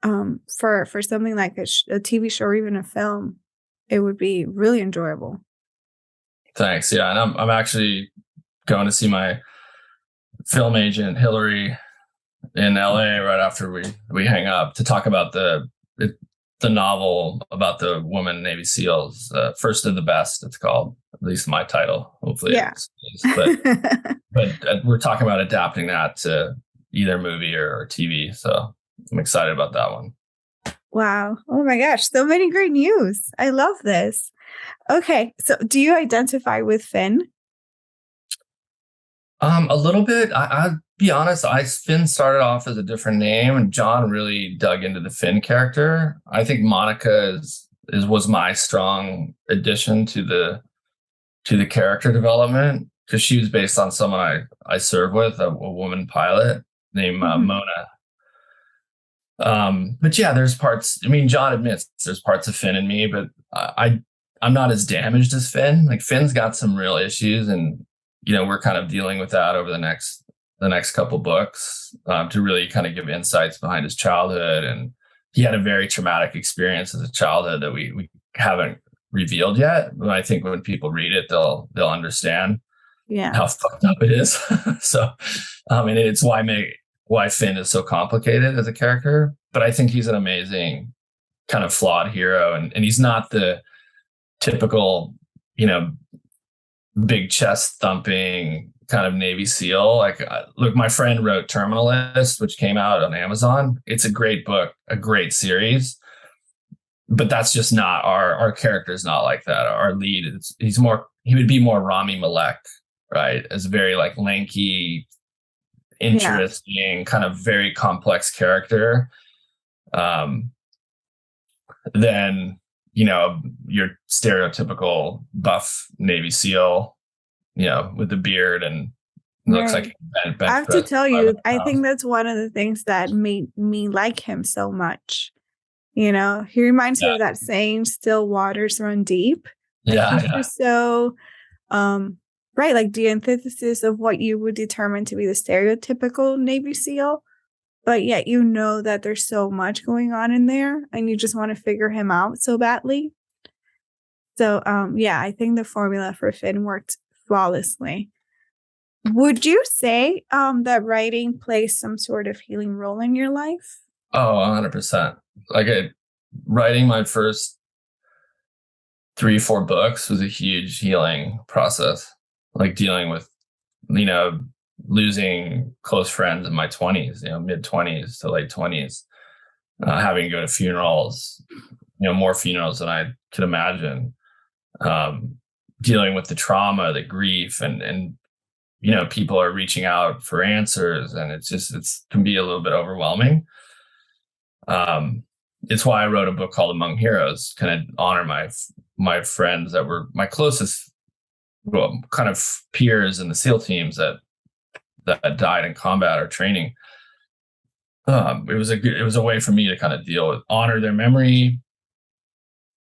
So, for something like a TV show or even a film, it would be really enjoyable. Thanks. Yeah. And I'm actually going to see my film agent, Hillary, in LA right after we hang up to talk about the novel about the woman Navy SEALs, First of the Best, it's called, at least my title, hopefully. Yeah. But we're talking about adapting that to either movie or TV. So I'm excited about that one. Wow. Oh my gosh. So many great news. I love this. Okay. So do you identify with Finn? A little bit. I'll be honest. Finn started off as a different name, and John really dug into the Finn character. I think Monica was my strong addition to the character development, because she was based on someone I serve with, a woman pilot named Mona. But yeah, there's parts. I mean, John admits there's parts of Finn in me, but I'm not as damaged as Finn. Like, Finn's got some real issues, and we're kind of dealing with that over the next couple books, to really kind of give insights behind his childhood. And he had a very traumatic experience as a childhood that we haven't revealed yet. But I think when people read it, they'll understand how fucked up it is. So, and it's why Finn is so complicated as a character. But I think he's an amazing kind of flawed hero, and he's not the typical, big chest thumping kind of Navy SEAL. Like, look, my friend wrote Terminalist, which came out on Amazon. It's a great book, a great series, but that's just not our character's not like that. Our lead he would be more Rami Malek, right? As a very like lanky, interesting, kind of very complex character. Then, your stereotypical buff Navy SEAL, with the beard and looks like I have to tell you, I think that's one of the things that made me like him so much. He reminds me of that saying, "Still waters run deep." Yeah. So, right, like the antithesis of what you would determine to be the stereotypical Navy SEAL. But yet that there's so much going on in there, and you just want to figure him out so badly. So, I think the formula for Finn worked flawlessly. Would you say that writing plays some sort of healing role in your life? Oh, 100%. Like, writing my first 3-4 books was a huge healing process. Like, dealing with, losing close friends in my 20s, mid 20s to late 20s, having to go to funerals, more funerals than I could imagine, dealing with the trauma, the grief, and people are reaching out for answers, and it can be a little bit overwhelming. It's why I wrote a book called Among Heroes, kind of honor my friends that were my closest, kind of peers in the SEAL teams that died in combat or training. It was a way for me to kind of honor their memory,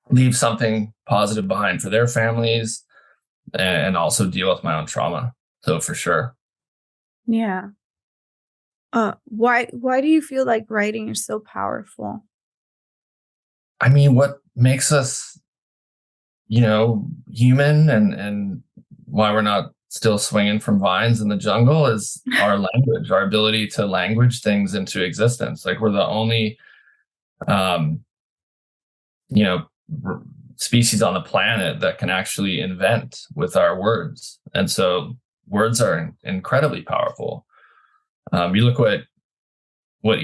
leave something positive behind for their families, and also deal with my own trauma. So for sure. Yeah. Why do you feel like writing is so powerful? I mean, what makes us, human, and why we're not still swinging from vines in the jungle is our language, our ability to language things into existence. Like, we're the only, species on the planet that can actually invent with our words. And so words are incredibly powerful. You look what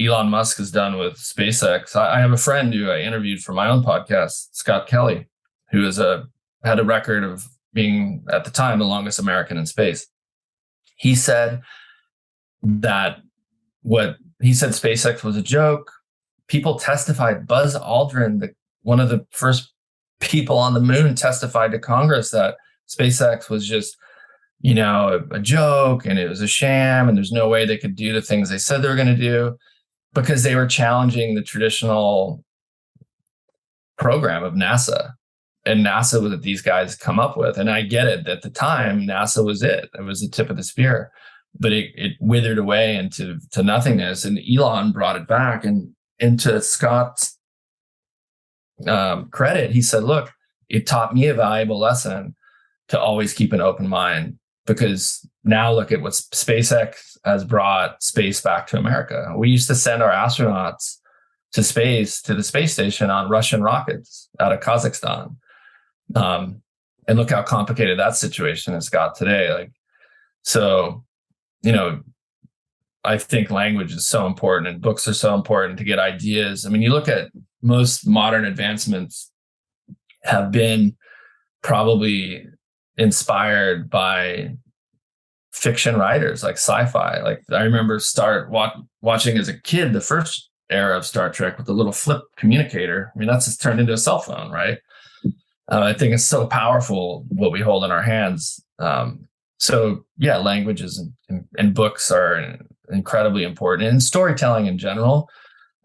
Elon Musk has done with SpaceX. I have a friend who I interviewed for my own podcast, Scott Kelly, who had a record of being, at the time, the longest American in space. He said SpaceX was a joke. People testified. Buzz Aldrin, one of the first people on the moon, testified to Congress that SpaceX was just, a joke, and it was a sham, and there's no way they could do the things they said they were going to do, because they were challenging the traditional program of NASA. And NASA was what these guys come up with. And I get it. At the time, NASA was it. It was the tip of the spear. But it withered away into nothingness. And Elon brought it back. And into Scott's credit, he said, look, it taught me a valuable lesson to always keep an open mind. Because now look at what SpaceX has brought space back to America. We used to send our astronauts to space, to the space station, on Russian rockets out of Kazakhstan. And look how complicated that situation has got today. I think language is so important, and books are so important to get ideas. I mean, you look at most modern advancements have been probably inspired by fiction writers, like sci-fi. Like, I remember watching as a kid the first era of Star Trek with the little flip communicator. I mean, that's just turned into a cell phone, right? I think it's so powerful what we hold in our hands. Languages and books are incredibly important, and storytelling in general,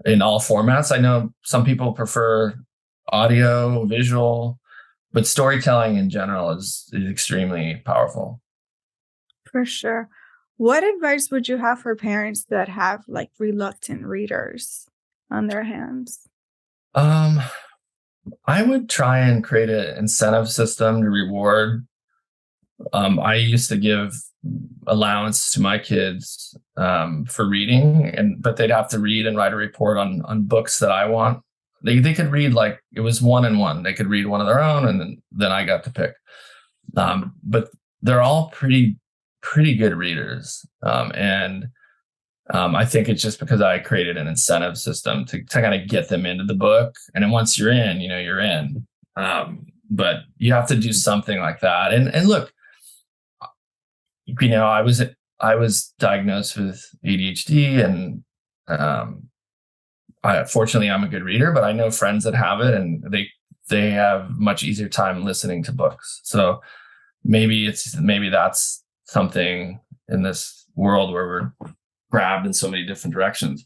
in all formats. I know some people prefer audio, visual, but storytelling in general is extremely powerful. For sure. What advice would you have for parents that have reluctant readers on their hands? I would try and create an incentive system to reward. I used to give allowance to my kids for reading, but they'd have to read and write a report on books that I want. They could read, it was 1-on-1. They could read one of their own, and then I got to pick. But they're all pretty good readers. I think it's just because I created an incentive system to kind of get them into the book. And then once you're in, you're in. But you have to do something like that. And look, I was diagnosed with ADHD, and fortunately I'm a good reader, but I know friends that have it, and they have much easier time listening to books. So maybe that's something in this world where we're grabbed in so many different directions,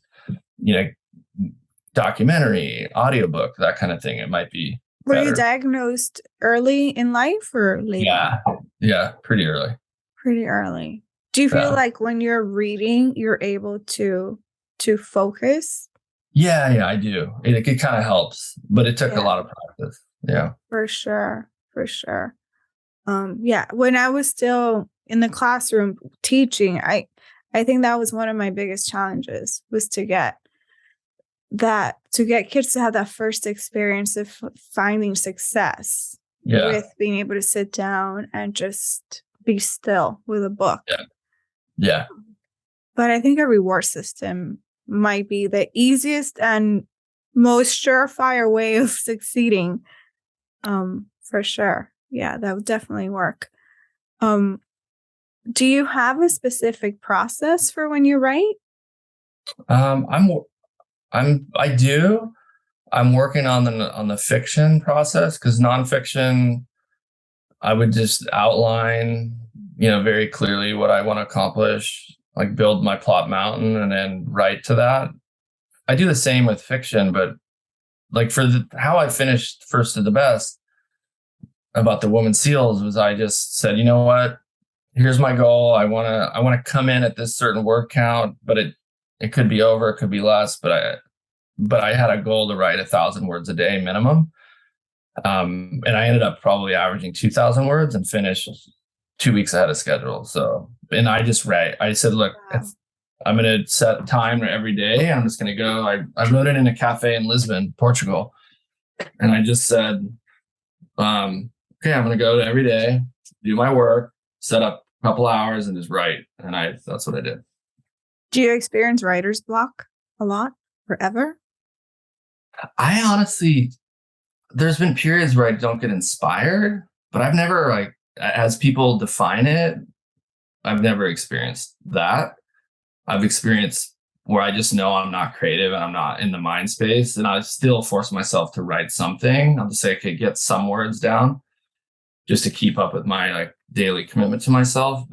documentary, audiobook, that kind of thing. It might be better. Were you diagnosed early in life or later? Yeah, pretty early. Pretty early. Do you feel like when you're reading, you're able to focus? Yeah, I do. It kind of helps, but it took a lot of practice. Yeah. For sure. When I was still in the classroom teaching, I think that was one of my biggest challenges, was to get kids to have that first experience of finding success with being able to sit down and just be still with a book. Yeah. But I think a reward system might be the easiest and most surefire way of succeeding. For sure. Yeah, that would definitely work. Do you have a specific process for when you write? I do. I'm working on the fiction process, because nonfiction, I would just outline, very clearly what I want to accomplish, like build my plot mountain and then write to that. I do the same with fiction, but how I finished First of the Best about the woman seals was, I just said, you know what? Here's my goal. I want to come in at this certain word count, but it could be over, it could be less, but I had a goal to write 1,000 words a day minimum. And I ended up probably averaging 2,000 words and finished 2 weeks ahead of schedule. So, and I just write. I said, look, I'm going to set time every day. I'm just going to go. I wrote it in a cafe in Lisbon, Portugal. And I just said, Okay, I'm going to go every day, do my work, set up a couple hours and just write. And that's what I did. Do you experience writer's block a lot, forever? I honestly, there's been periods where I don't get inspired, but I've never, like, as people define it, I've never experienced that. I've experienced where I just know I'm not creative and I'm not in the mind space, and I still force myself to write something. I'll just say, okay, get some words down just to keep up with my like daily commitment to myself.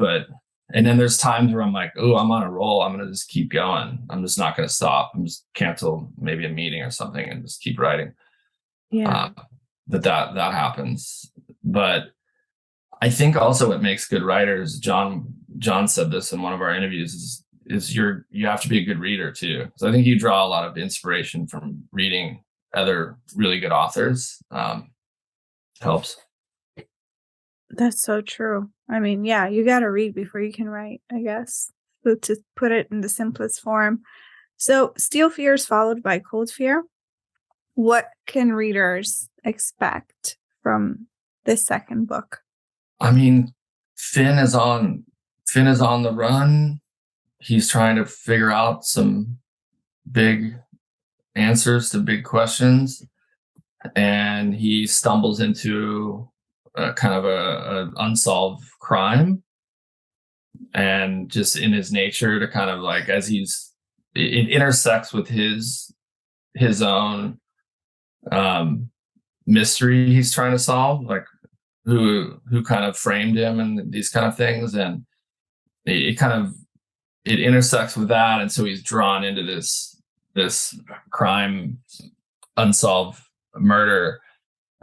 And then there's times where I'm like, oh, I'm on a roll. I'm going to just keep going. I'm just not going to stop. I'm just cancel maybe a meeting or something and just keep writing. Yeah. That happens. But I think also what makes good writers, John said this in one of our interviews, is you have to be a good reader too. So I think you draw a lot of inspiration from reading other really good authors. Helps. That's so true. I mean, yeah, you got to read before you can write, I guess. So to put it in the simplest form. So Steel Fear is followed by Cold Fear. What can readers expect from this second book? I mean, Finn is on the run. He's trying to figure out some big answers to big questions, and he stumbles into kind of a unsolved crime, and just in his nature to kind of like, as it intersects with his own mystery he's trying to solve, like who kind of framed him and these kind of things, and it intersects with that, and so he's drawn into this crime, unsolved murder.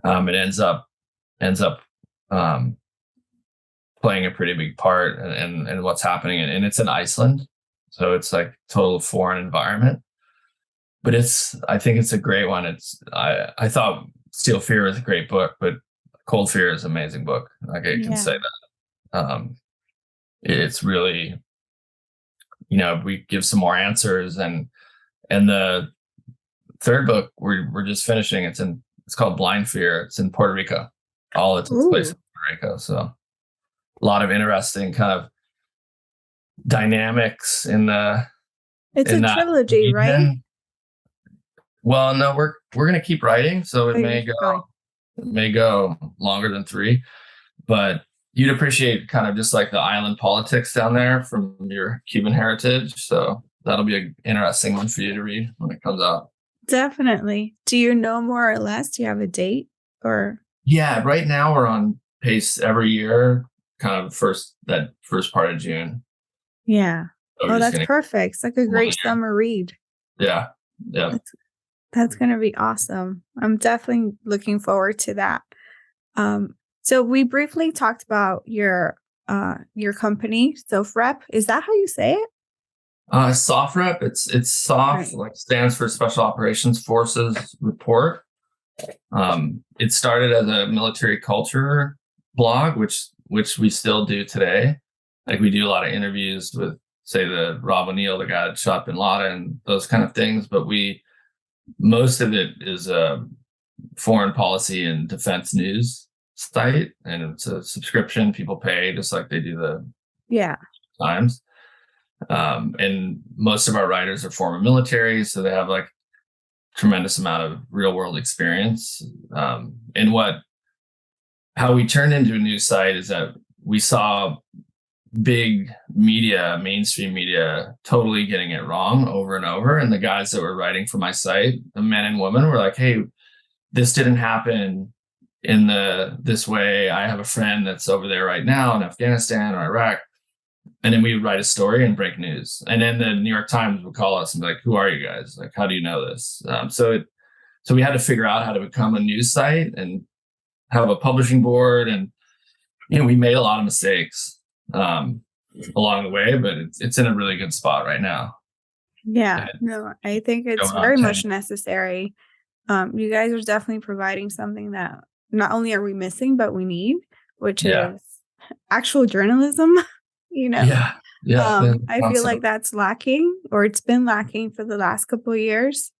It ends up playing a pretty big part in what's happening, and it's in Iceland, so it's like total foreign environment. But I think it's a great one. I thought Steel Fear is a great book, but Cold Fear is an amazing book. Like, I can say that. It's really, we give some more answers, and the third book we're just finishing. It's called Blind Fear. It's in Puerto Rico. All it takes place in Puerto Rico. So a lot of interesting kind of dynamics in the. It's a trilogy, right? Well, no, we're going to keep writing, so it may go longer than 3, but you'd appreciate kind of just like the island politics down there from your Cuban heritage. So that'll be an interesting one for you to read when it comes out. Definitely. Do you know more or less? Do you have a date or? Yeah, right now we're on pace every year, kind of first part of June. Yeah. So that's perfect. It's like a great summer read. Yeah. That's going to be awesome. I'm definitely looking forward to that. So we briefly talked about your company, SOFREP. Is that how you say it? SOFREP. It's soft, right. Like stands for Special Operations Forces Report. It started as a military culture blog, which we still do today. Like, we do a lot of interviews with, say, the Rob O'Neill, the guy that shot Bin Laden, those kind of things. But most of it is a foreign policy and defense news site, and it's a subscription people pay, just like they do the Times. And most of our writers are former military, so they have like tremendous amount of real world experience. And how we turned into a news site is that we saw big media, mainstream media, totally getting it wrong over and over. And the guys that were writing for my site, the men and women, were like, hey, this didn't happen in this way. I have a friend that's over there right now in Afghanistan or Iraq. And then we would write a story and break news. And then the New York Times would call us and be like, who are you guys? Like, how do you know this? So we had to figure out how to become a news site and have a publishing board. And, we made a lot of mistakes along the way, but it's in a really good spot right now. Yeah, no, I think it's very much necessary. You guys are definitely providing something that not only are we missing, but we need, which is actual journalism. I feel like that's lacking, or it's been lacking for the last couple of years.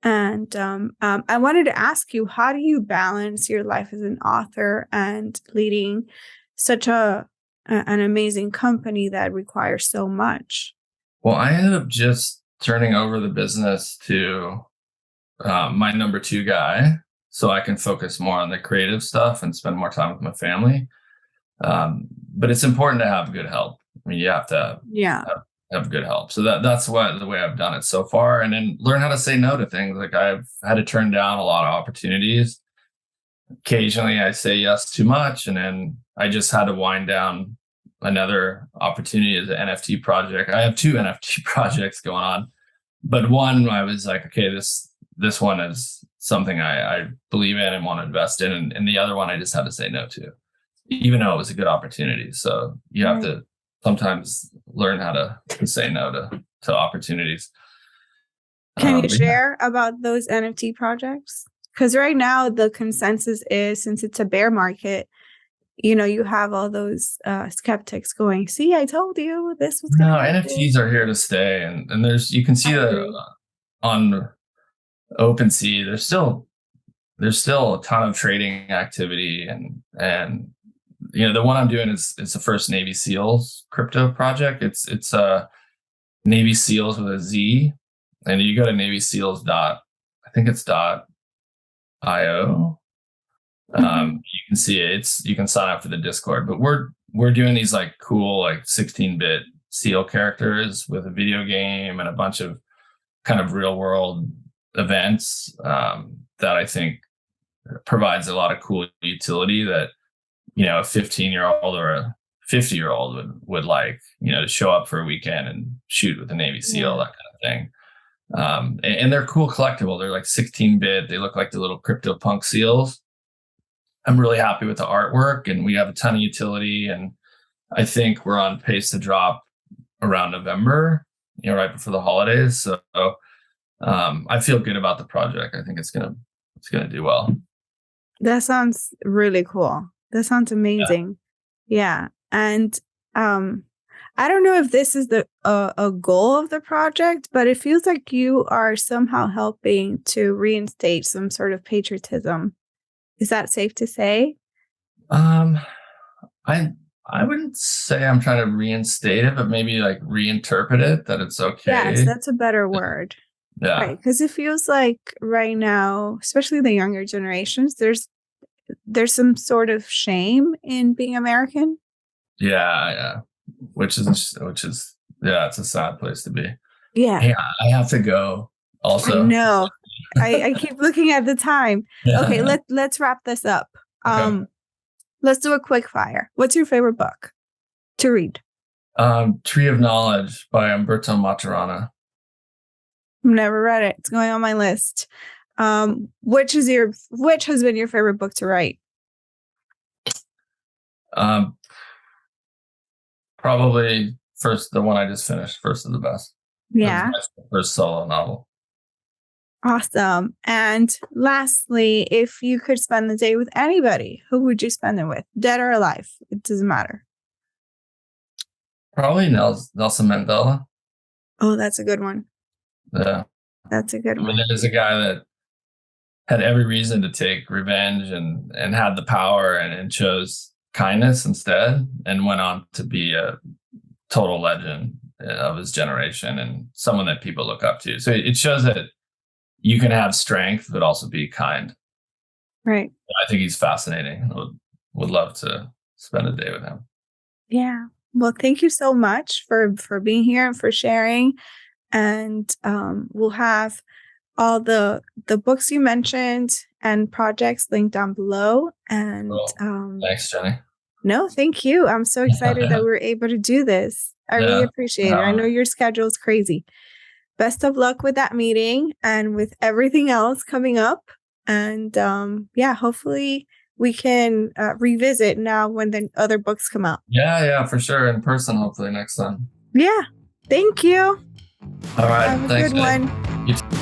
And I wanted to ask you, how do you balance your life as an author and leading such an amazing company that requires so much? Well, I ended up just turning over the business to my number two guy, so I can focus more on the creative stuff and spend more time with my family. But it's important to have good help. I mean, you have to have good help. So that's the way I've done it so far. And then learn how to say no to things. Like I've had to turn down a lot of opportunities. Occasionally I say yes too much. And then I just had to wind down another opportunity as an NFT project. I have two NFT projects going on, but one I was like, okay, this one is something I believe in and want to invest in. And the other one I just had to say no to, even though it was a good opportunity. So you have to sometimes learn how to say no to opportunities. Can you share about those NFT projects? Because right now the consensus is, since it's a bear market, you have all those skeptics going, see, I told you this was going to happen. NFTs are here to stay. And you can see that on OpenSea, there's still a ton of trading activity. And the one I'm doing is the first Navy SEALs crypto project. It's Navy SEALs with a Z. And you go to Navy SEALs .io. You can see it. You can sign up for the Discord, but we're doing these like cool, like 16-bit SEAL characters with a video game and a bunch of kind of real world events that I think provides a lot of cool utility that, a 15-year-old or a 50-year-old would like, to show up for a weekend and shoot with a Navy SEAL, that kind of thing. And they're cool collectible. They're like 16-bit. They look like the little CryptoPunk SEALs. I'm really happy with the artwork, and we have a ton of utility. And I think we're on pace to drop around November, right before the holidays. So I feel good about the project. I think it's gonna do well. That sounds really cool. That sounds amazing. Yeah. And I don't know if this is a goal of the project, but it feels like you are somehow helping to reinstate some sort of patriotism. Is that safe to say? I wouldn't say I'm trying to reinstate it, but maybe like reinterpret it, that it's okay. Yes, that's a better word. Yeah. Right. Because it feels like right now, especially the younger generations, there's some sort of shame in being American. Yeah. Which is it's a sad place to be. Yeah. Hey, I have to go also. No. I keep looking at the time. Okay, let's wrap this up. Okay. Let's do a quick fire. What's your favorite book to read? Tree of Knowledge by Umberto Maturana. Never read it. It's going on my list. Which has been your favorite book to write? Probably the one I just finished, First of the Best. Yeah. My first solo novel. Awesome. And lastly, if you could spend the day with anybody, who would you spend it with? Dead or alive? It doesn't matter. Probably Nelson Mandela. Oh, that's a good one. Yeah. That's a good one. I mean, there's a guy that had every reason to take revenge and had the power and chose kindness instead, and went on to be a total legend of his generation and someone that people look up to. So it shows that you can have strength, but also be kind. Right. I think he's fascinating. I would love to spend a day with him. Yeah. Well, thank you so much for being here and for sharing. And we'll have all the books you mentioned and projects linked down below. And thanks, Jenny. No, thank you. I'm so excited that we were able to do this. I really appreciate it. I know your schedule is crazy. Best of luck with that meeting and with everything else coming up. And hopefully we can revisit now when the other books come out. Yeah, for sure. In person, hopefully next time. Yeah. Thank you. All right. Have a Thanks, good one. You too.